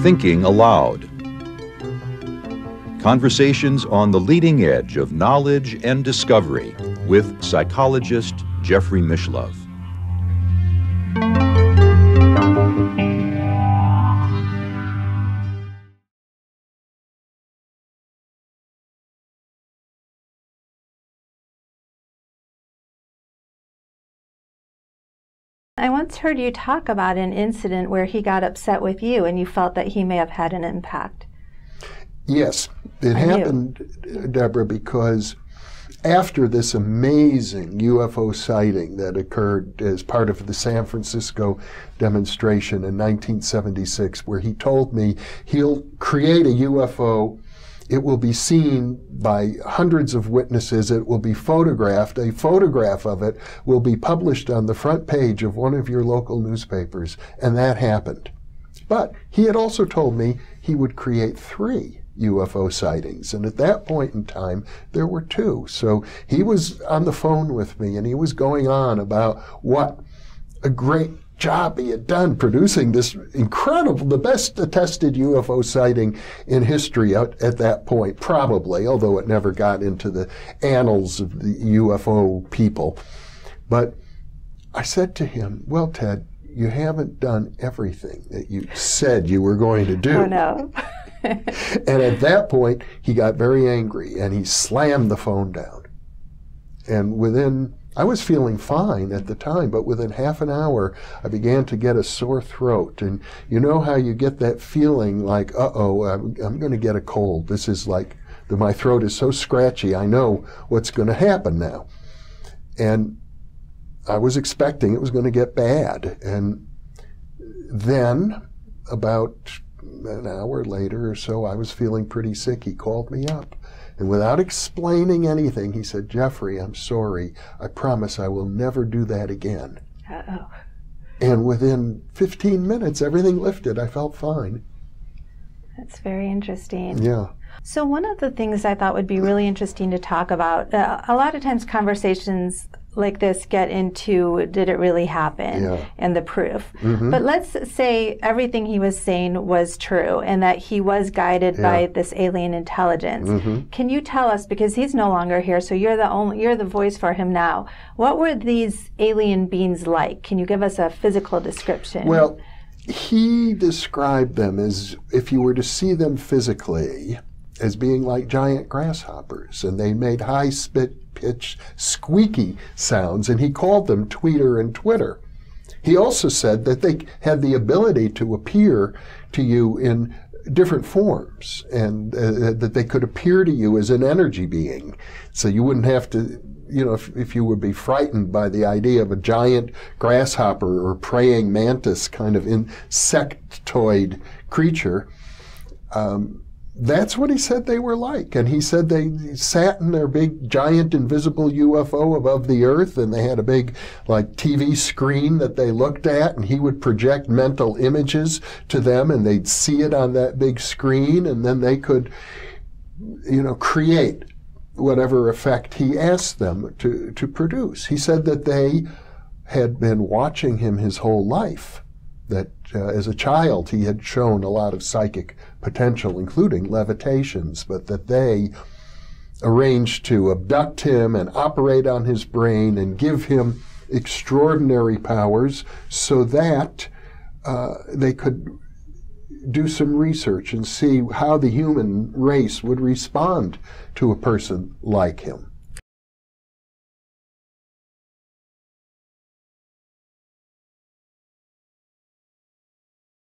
Thinking Aloud. Conversations on the leading edge of knowledge and discovery with psychologist Jeffrey Mishlove. I once heard you talk about an incident where he got upset with you and you felt that he may have had an impact. Yes, it happened, Deborah, because after this amazing UFO sighting that occurred as part of the San Francisco demonstration in 1976, where he told me he'll create a UFO, it will be seen by hundreds of witnesses, it will be photographed, a photograph of it will be published on the front page of one of your local newspapers, and that happened. But he had also told me he would create 3 UFO sightings, and at that point in time there were 2. So he was on the phone with me and he was going on about what a great job he had done producing this incredible, the best attested UFO sighting in history at that point, probably, although it never got into the annals of the UFO people. But I said to him, well, Ted, you haven't done everything that you said you were going to do. Oh, no. And at that point, he got very angry and he slammed the phone down. And I was feeling fine at the time, but within half an hour, I began to get a sore throat. And you know how you get that feeling like, uh-oh, I'm going to get a cold. This is like, my throat is so scratchy, I know what's going to happen now. And I was expecting it was going to get bad. And then, about an hour later or so, I was feeling pretty sick. He called me up. And without explaining anything, he said, Jeffrey, I'm sorry. I promise I will never do that again. Uh-oh. And within 15 minutes, everything lifted. I felt fine. That's very interesting. Yeah. So one of the things I thought would be really interesting to talk about, a lot of times conversations like this get into, did it really happen, and the proof. Mm-hmm. But let's say everything he was saying was true and that he was guided by this alien intelligence. Mm-hmm. Can you tell us, because he's no longer here, so you're the voice for him now, what were these alien beings like? Can you give us a physical description? Well, he described them as, if you were to see them physically, as being like giant grasshoppers, and they made high-pitched, squeaky sounds, and he called them Tweeter and Twitter. He also said that they had the ability to appear to you in different forms, and that they could appear to you as an energy being, so you wouldn't have to, if you would be frightened by the idea of a giant grasshopper or praying mantis kind of insectoid creature. That's what he said they were like. And he said they sat in their big, giant, invisible UFO above the earth, and they had a big, TV screen that they looked at, and he would project mental images to them, and they'd see it on that big screen, and then they could, create whatever effect he asked them to produce. He said that they had been watching him his whole life, that as a child he had shown a lot of psychic potential, including levitations, but that they arranged to abduct him and operate on his brain and give him extraordinary powers so that they could do some research and see how the human race would respond to a person like him.